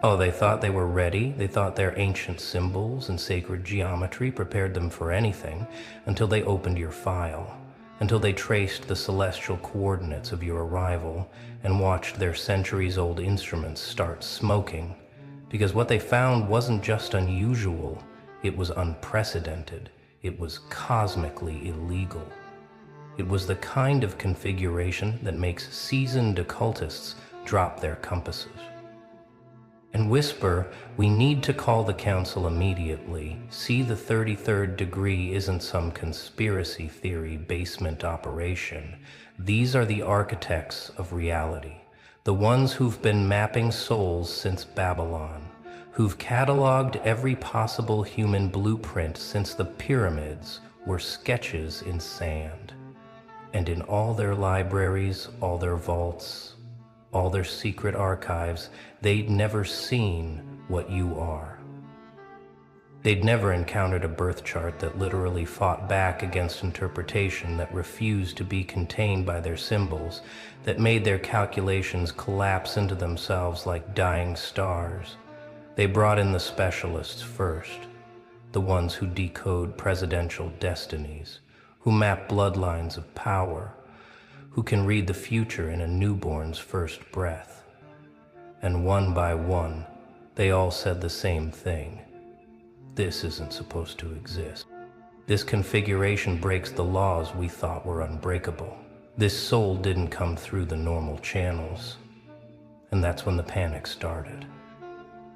Oh, they thought they were ready. They thought their ancient symbols and sacred geometry prepared them for anything until they opened your file, until they traced the celestial coordinates of your arrival and watched their centuries-old instruments start smoking. Because what they found wasn't just unusual, it was unprecedented. It was cosmically illegal. It was the kind of configuration that makes seasoned occultists drop their compasses and whisper, "We need to call the council immediately. See, the 33rd degree isn't some conspiracy theory basement operation. These are the architects of reality, the ones who've been mapping souls since Babylon, who've cataloged every possible human blueprint since the pyramids were sketches in sand. And in all their libraries, all their vaults, all their secret archives, they'd never seen what you are. They'd never encountered a birth chart that literally fought back against interpretation, that refused to be contained by their symbols, that made their calculations collapse into themselves like dying stars. They brought in the specialists first, the ones who decode presidential destinies, who map bloodlines of power, who can read the future in a newborn's first breath. And one by one, they all said the same thing. This isn't supposed to exist. This configuration breaks the laws we thought were unbreakable. This soul didn't come through the normal channels. And that's when the panic started.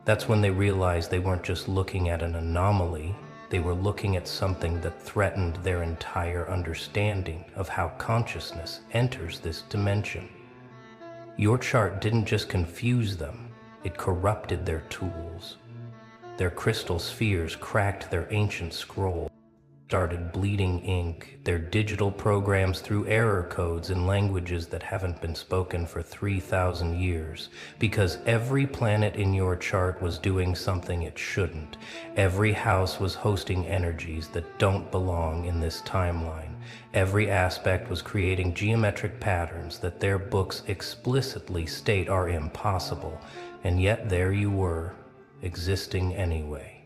That's when they realized they weren't just looking at an anomaly, they were looking at something that threatened their entire understanding of how consciousness enters this dimension. Your chart didn't just confuse them, it corrupted their tools. Their crystal spheres cracked their ancient scroll, started bleeding ink, their digital programs through error codes in languages that haven't been spoken for 3,000 years, because every planet in your chart was doing something it shouldn't. Every house was hosting energies that don't belong in this timeline. Every aspect was creating geometric patterns that their books explicitly state are impossible, and yet there you were, existing anyway,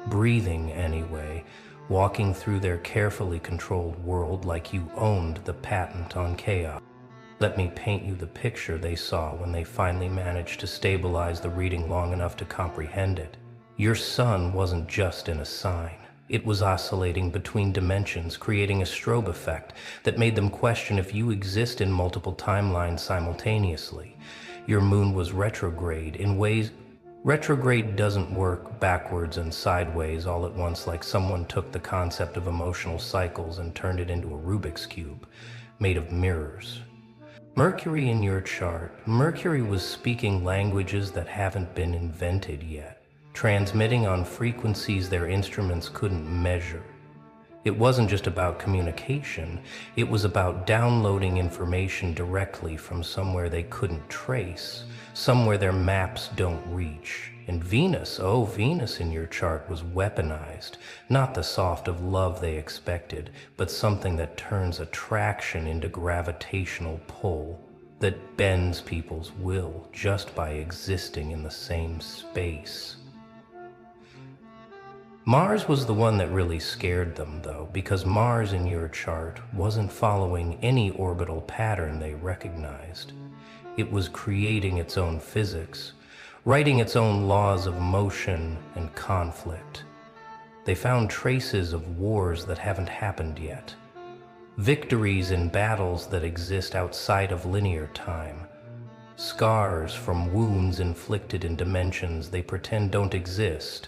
breathing anyway, walking through their carefully controlled world like you owned the patent on chaos. Let me paint you the picture they saw when they finally managed to stabilize the reading long enough to comprehend it. Your sun wasn't just in a sign. It was oscillating between dimensions, creating a strobe effect that made them question if you exist in multiple timelines simultaneously. Your moon was retrograde in ways. Retrograde doesn't work backwards and sideways all at once, like someone took the concept of emotional cycles and turned it into a Rubik's Cube made of mirrors. Mercury in your chart, Mercury was speaking languages that haven't been invented yet, transmitting on frequencies their instruments couldn't measure. It wasn't just about communication, it was about downloading information directly from somewhere they couldn't trace, somewhere their maps don't reach. And Venus, oh, Venus in your chart was weaponized, not the soft of love they expected, but something that turns attraction into gravitational pull, that bends people's will just by existing in the same space. Mars was the one that really scared them, though, because Mars in your chart wasn't following any orbital pattern they recognized. It was creating its own physics, writing its own laws of motion and conflict. They found traces of wars that haven't happened yet, victories in battles that exist outside of linear time, scars from wounds inflicted in dimensions they pretend don't exist.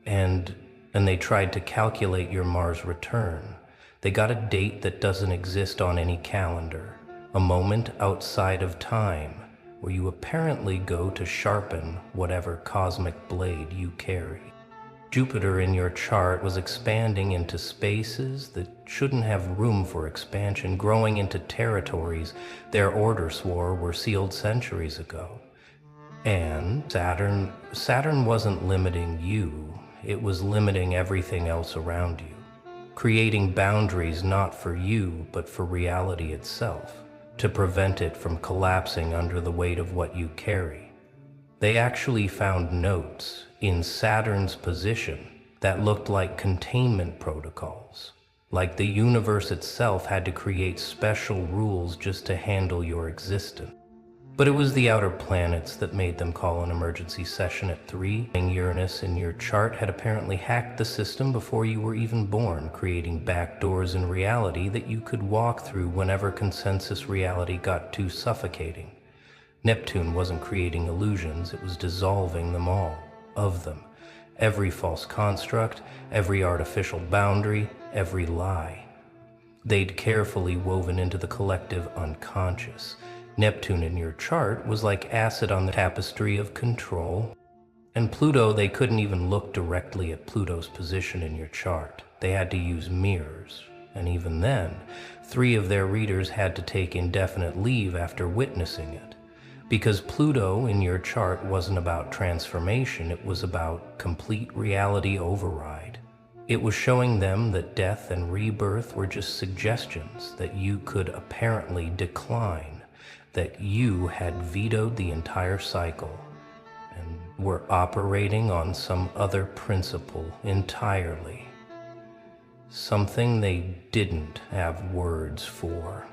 And they tried to calculate your Mars return. They got a date that doesn't exist on any calendar, a moment outside of time, where you apparently go to sharpen whatever cosmic blade you carry. Jupiter in your chart was expanding into spaces that shouldn't have room for expansion, growing into territories their order swore were sealed centuries ago. And Saturn wasn't limiting you. It was limiting everything else around you, creating boundaries not for you, but for reality itself, to prevent it from collapsing under the weight of what you carry. They actually found notes in Saturn's position that looked like containment protocols, like the universe itself had to create special rules just to handle your existence. But it was the outer planets that made them call an emergency session at 3. Uranus in your chart had apparently hacked the system before you were even born, creating backdoors in reality that you could walk through whenever consensus reality got too suffocating. Neptune wasn't creating illusions, it was dissolving them all, of them. Every false construct, every artificial boundary, every lie. They'd carefully woven into the collective unconscious. Neptune in your chart was like acid on the tapestry of control. And Pluto, they couldn't even look directly at Pluto's position in your chart. They had to use mirrors. And even then, 3 of their readers had to take indefinite leave after witnessing it. Because Pluto in your chart wasn't about transformation, it was about complete reality override. It was showing them that death and rebirth were just suggestions that you could apparently decline, that you had vetoed the entire cycle and were operating on some other principle entirely. Something they didn't have words for.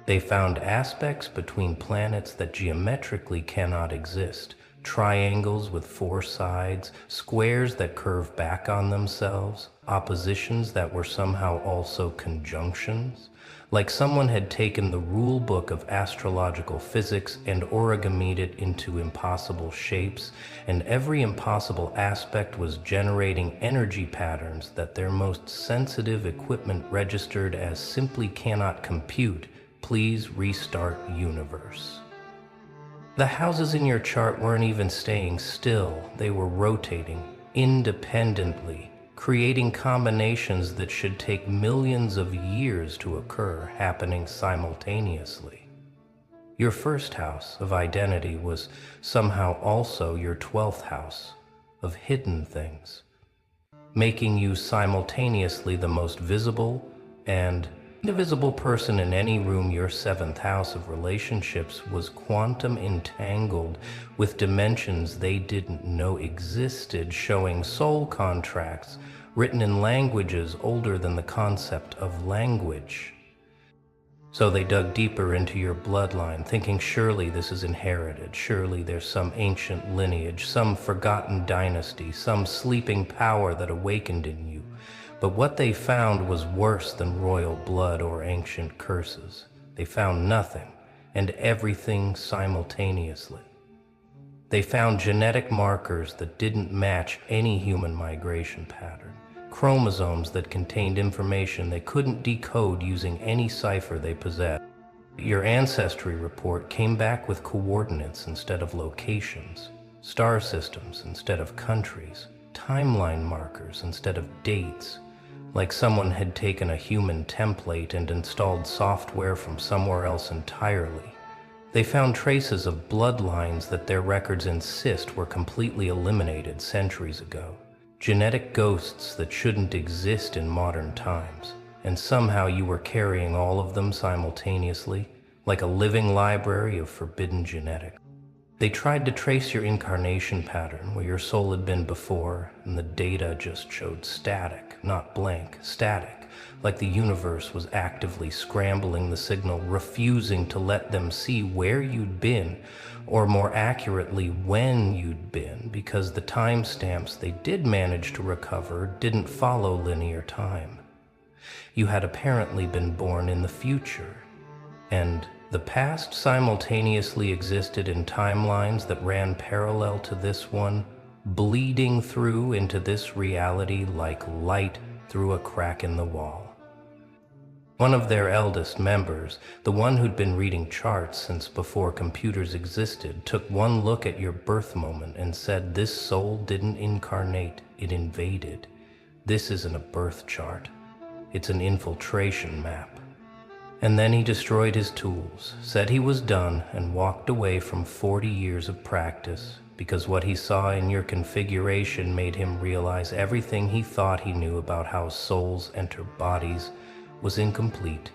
They found aspects between planets that geometrically cannot exist. Triangles with 4 sides, squares that curve back on themselves, oppositions that were somehow also conjunctions. Like someone had taken the rule book of astrological physics and origamied it into impossible shapes, and every impossible aspect was generating energy patterns that their most sensitive equipment registered as simply cannot compute. Please restart universe. The houses in your chart weren't even staying still, they were rotating independently, creating combinations that should take millions of years to occur, happening simultaneously. Your first house of identity was somehow also your 12th house of hidden things, making you simultaneously the most visible and indivisible person in any room. Your 7th house of relationships was quantum entangled with dimensions they didn't know existed, showing soul contracts written in languages older than the concept of language. So they dug deeper into your bloodline, thinking surely this is inherited, surely there's some ancient lineage, some forgotten dynasty, some sleeping power that awakened in you. But what they found was worse than royal blood or ancient curses. They found nothing and everything simultaneously. They found genetic markers that didn't match any human migration pattern, chromosomes that contained information they couldn't decode using any cipher they possessed. Your ancestry report came back with coordinates instead of locations, star systems instead of countries, timeline markers instead of dates. Like someone had taken a human template and installed software from somewhere else entirely. They found traces of bloodlines that their records insist were completely eliminated centuries ago. Genetic ghosts that shouldn't exist in modern times. And somehow you were carrying all of them simultaneously, like a living library of forbidden genetics. They tried to trace your incarnation pattern where your soul had been before, and the data just showed static, not blank, static, like the universe was actively scrambling the signal, refusing to let them see where you'd been, or more accurately, when you'd been, because the timestamps they did manage to recover didn't follow linear time. You had apparently been born in the future, and the past simultaneously existed in timelines that ran parallel to this one, bleeding through into this reality like light through a crack in the wall. One of their eldest members, the one who'd been reading charts since before computers existed, took one look at your birth moment and said, "This soul didn't incarnate, it invaded. This isn't a birth chart, it's an infiltration map." And then he destroyed his tools, said he was done, and walked away from 40 years of practice, because what he saw in your configuration made him realize everything he thought he knew about how souls enter bodies was incomplete.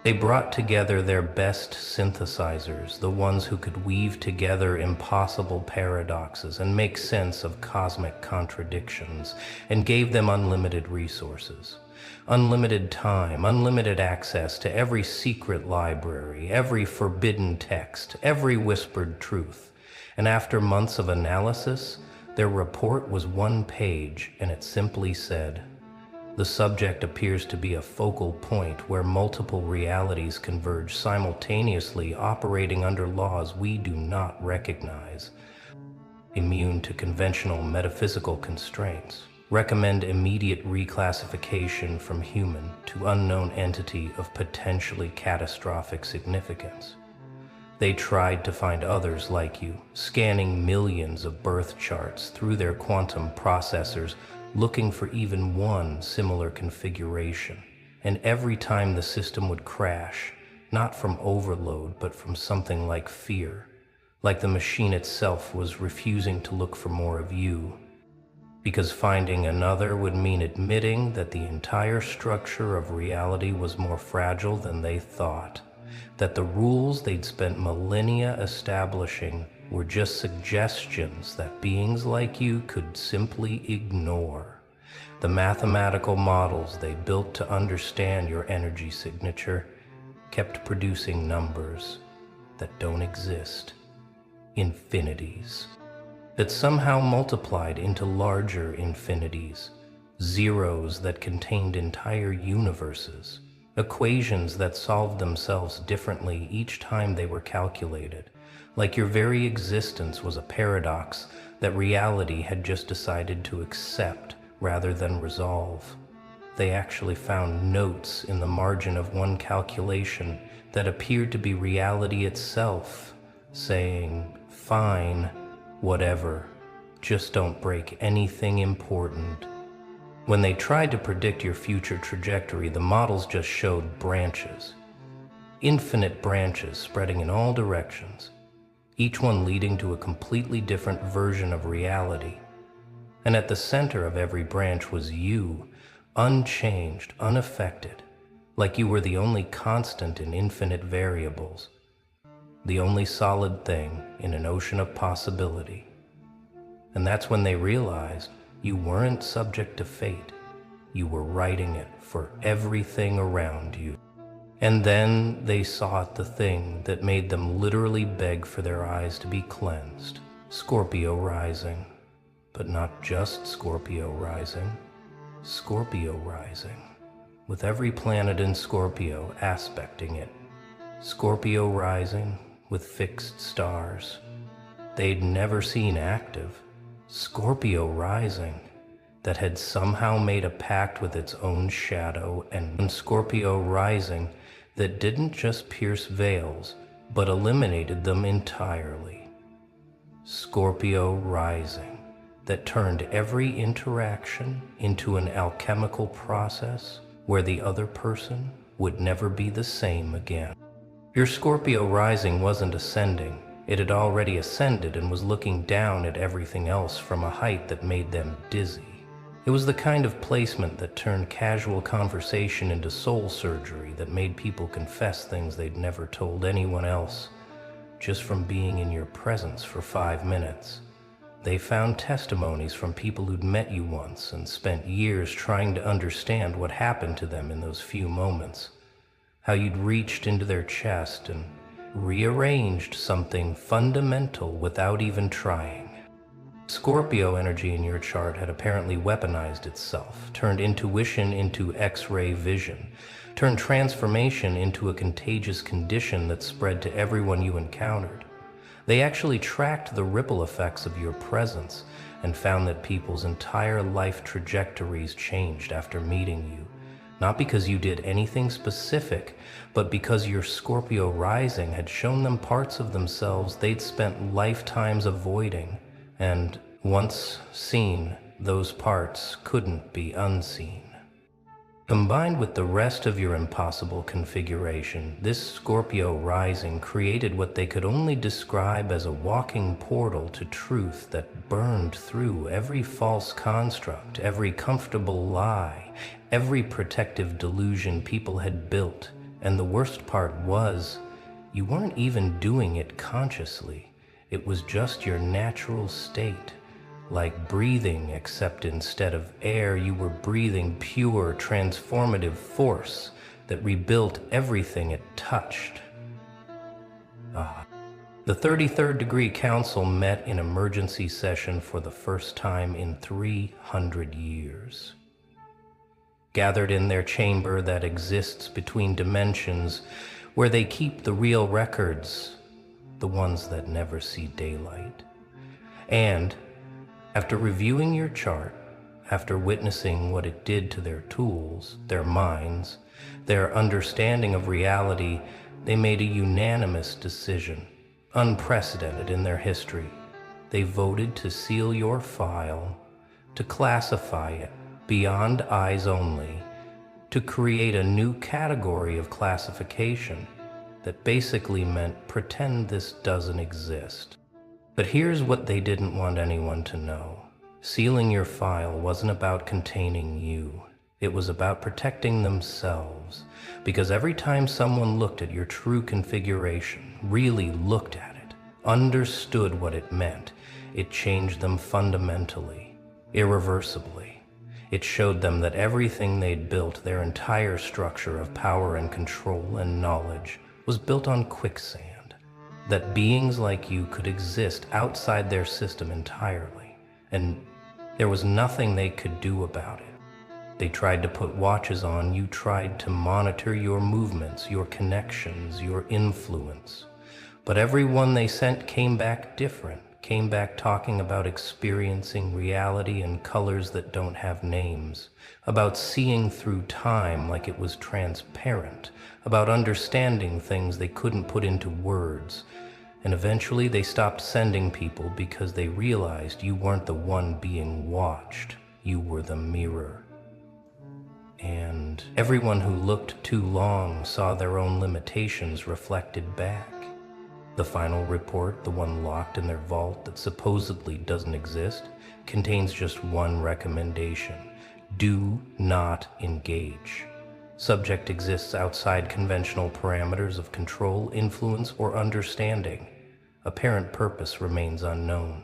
They brought together their best synthesizers, the ones who could weave together impossible paradoxes and make sense of cosmic contradictions, and gave them unlimited resources. Unlimited time, unlimited access to every secret library, every forbidden text, every whispered truth. And after months of analysis, their report was one page, and it simply said, "The subject appears to be a focal point where multiple realities converge simultaneously, operating under laws we do not recognize. Immune to conventional metaphysical constraints. Recommend immediate reclassification from human to unknown entity of potentially catastrophic significance." They tried to find others like you, scanning millions of birth charts through their quantum processors, looking for even one similar configuration. And every time the system would crash, not from overload, but from something like fear, like the machine itself was refusing to look for more of you. Because finding another would mean admitting that the entire structure of reality was more fragile than they thought, that the rules they'd spent millennia establishing were just suggestions that beings like you could simply ignore. The mathematical models they built to understand your energy signature kept producing numbers that don't exist, infinities, that somehow multiplied into larger infinities, zeros that contained entire universes, equations that solved themselves differently each time they were calculated, like your very existence was a paradox that reality had just decided to accept rather than resolve. They actually found notes in the margin of one calculation that appeared to be reality itself, saying, "Fine, whatever, just don't break anything important." When they tried to predict your future trajectory, the models just showed branches. Infinite branches spreading in all directions, each one leading to a completely different version of reality. And at the center of every branch was you, unchanged, unaffected, like you were the only constant in infinite variables, the only solid thing in an ocean of possibility. And that's when they realized you weren't subject to fate. You were writing it for everything around you. And then they sought the thing that made them literally beg for their eyes to be cleansed. Scorpio rising. But not just Scorpio rising. Scorpio rising. With every planet in Scorpio aspecting it. Scorpio rising with fixed stars they'd never seen active. Scorpio rising that had somehow made a pact with its own shadow, and Scorpio rising that didn't just pierce veils, but eliminated them entirely. Scorpio rising that turned every interaction into an alchemical process where the other person would never be the same again. Your Scorpio rising wasn't ascending. It had already ascended and was looking down at everything else from a height that made them dizzy. It was the kind of placement that turned casual conversation into soul surgery, that made people confess things they'd never told anyone else, just from being in your presence for 5 minutes. They found testimonies from people who'd met you once and spent years trying to understand what happened to them in those few moments, how you'd reached into their chest and rearranged something fundamental without even trying. Scorpio energy in your chart had apparently weaponized itself, turned intuition into X-ray vision, turned transformation into a contagious condition that spread to everyone you encountered. They actually tracked the ripple effects of your presence and found that people's entire life trajectories changed after meeting you. Not because you did anything specific, but because your Scorpio rising had shown them parts of themselves they'd spent lifetimes avoiding. And once seen, those parts couldn't be unseen. Combined with the rest of your impossible configuration, this Scorpio rising created what they could only describe as a walking portal to truth that burned through every false construct, every comfortable lie, every protective delusion people had built, And the worst part was, you weren't even doing it consciously. It was just your natural state. Like breathing, except instead of air, you were breathing pure, transformative force that rebuilt everything it touched. The 33rd Degree Council met in emergency session for the first time in 300 years. Gathered in their chamber that exists between dimensions, where they keep the real records, the ones that never see daylight. And after reviewing your chart, after witnessing what it did to their tools, their minds, their understanding of reality, they made a unanimous decision, unprecedented in their history. They voted to seal your file, to classify it beyond eyes only, to create a new category of classification that basically meant pretend this doesn't exist. But here's what they didn't want anyone to know. Sealing your file wasn't about containing you. It was about protecting themselves. Because every time someone looked at your true configuration, really looked at it, understood what it meant, it changed them fundamentally, irreversibly. It showed them that everything they'd built, their entire structure of power and control and knowledge, was built on quicksand. That beings like you could exist outside their system entirely, and there was nothing they could do about it. They tried to put watches on you, tried to monitor your movements, your connections, your influence. But every one they sent came back different, came back talking about experiencing reality in colors that don't have names, about seeing through time like it was transparent, about understanding things they couldn't put into words. And eventually they stopped sending people because they realized you weren't the one being watched, you were the mirror. And everyone who looked too long saw their own limitations reflected back. The final report, the one locked in their vault that supposedly doesn't exist, contains just one recommendation: do not engage. Subject exists outside conventional parameters of control, influence, or understanding. Apparent purpose remains unknown.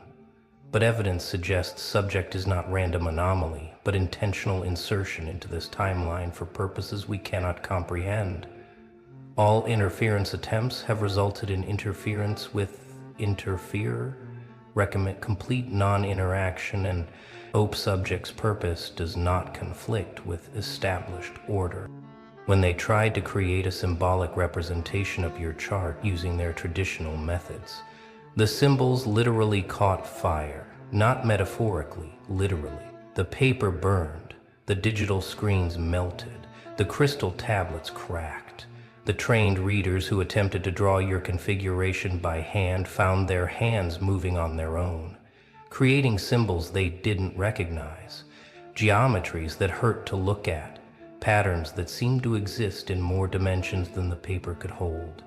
But evidence suggests subject is not random anomaly, but intentional insertion into this timeline for purposes we cannot comprehend. All interference attempts have resulted in interference with interferer, recommend complete non-interaction, and OPE subject's purpose does not conflict with established order. When they tried to create a symbolic representation of your chart using their traditional methods, the symbols literally caught fire, not metaphorically, literally. The paper burned, the digital screens melted, the crystal tablets cracked. The trained readers who attempted to draw your configuration by hand found their hands moving on their own, creating symbols they didn't recognize, geometries that hurt to look at, patterns that seemed to exist in more dimensions than the paper could hold.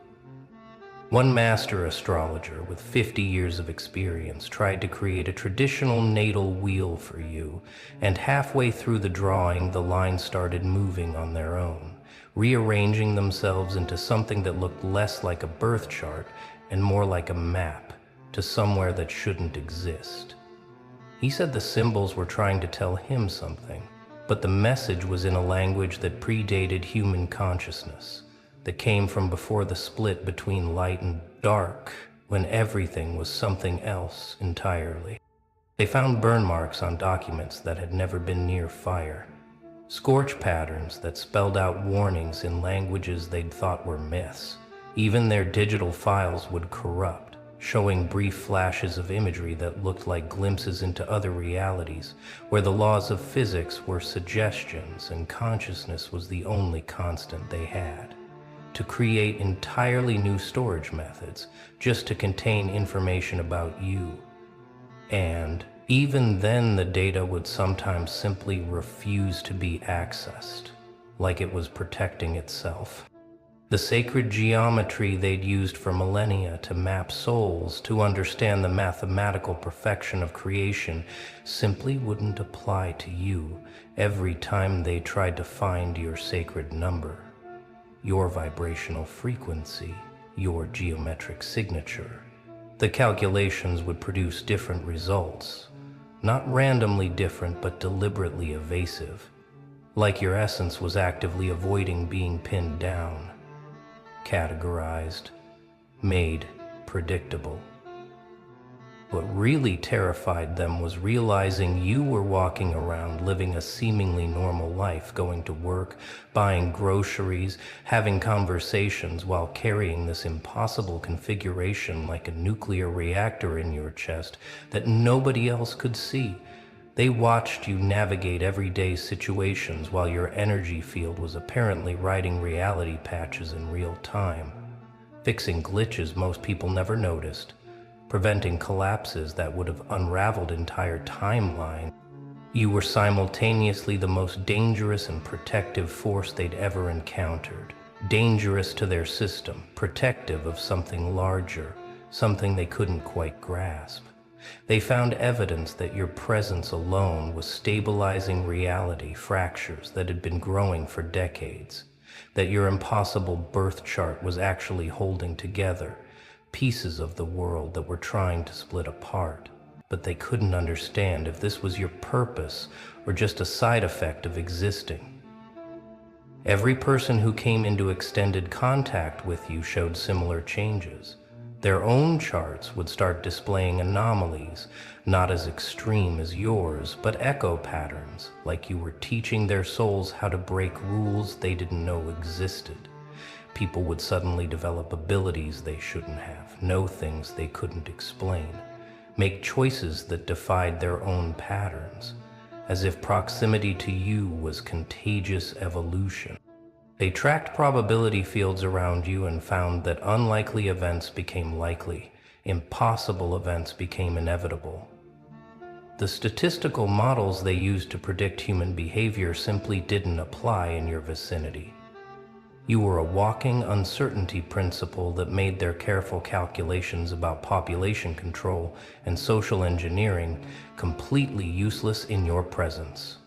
One master astrologer with 50 years of experience tried to create a traditional natal wheel for you, and halfway through the drawing the lines started moving on their own, rearranging themselves into something that looked less like a birth chart and more like a map to somewhere that shouldn't exist. He said the symbols were trying to tell him something, but the message was in a language that predated human consciousness, that came from before the split between light and dark, when everything was something else entirely. They found burn marks on documents that had never been near fire, scorch patterns that spelled out warnings in languages they'd thought were myths. Even their digital files would corrupt, showing brief flashes of imagery that looked like glimpses into other realities, where the laws of physics were suggestions and consciousness was the only constant they had. To create entirely new storage methods just to contain information about you. And even then the data would sometimes simply refuse to be accessed, like it was protecting itself. The sacred geometry they'd used for millennia to map souls, to understand the mathematical perfection of creation, simply wouldn't apply to you every time they tried to find your sacred number. your vibrational frequency, your geometric signature. The calculations would produce different results, not randomly different but deliberately evasive, like your essence was actively avoiding being pinned down, categorized, made predictable. What really terrified them was realizing you were walking around living a seemingly normal life, going to work, buying groceries, having conversations while carrying this impossible configuration like a nuclear reactor in your chest that nobody else could see. They watched you navigate everyday situations while your energy field was apparently writing reality patches in real time, fixing glitches most people never noticed, preventing collapses that would have unraveled entire timelines. You were simultaneously the most dangerous and protective force they'd ever encountered. Dangerous to their system, protective of something larger, something they couldn't quite grasp. They found evidence that your presence alone was stabilizing reality fractures that had been growing for decades, that your impossible birth chart was actually holding together pieces of the world that were trying to split apart, but they couldn't understand if this was your purpose or just a side effect of existing. Every person who came into extended contact with you showed similar changes. Their own charts would start displaying anomalies, not as extreme as yours, but echo patterns, like you were teaching their souls how to break rules they didn't know existed. People would suddenly develop abilities they shouldn't have, know things they couldn't explain, make choices that defied their own patterns, as if proximity to you was contagious evolution. They tracked probability fields around you and found that unlikely events became likely, impossible events became inevitable. The statistical models they used to predict human behavior simply didn't apply in your vicinity. You were a walking uncertainty principle that made their careful calculations about population control and social engineering completely useless in your presence.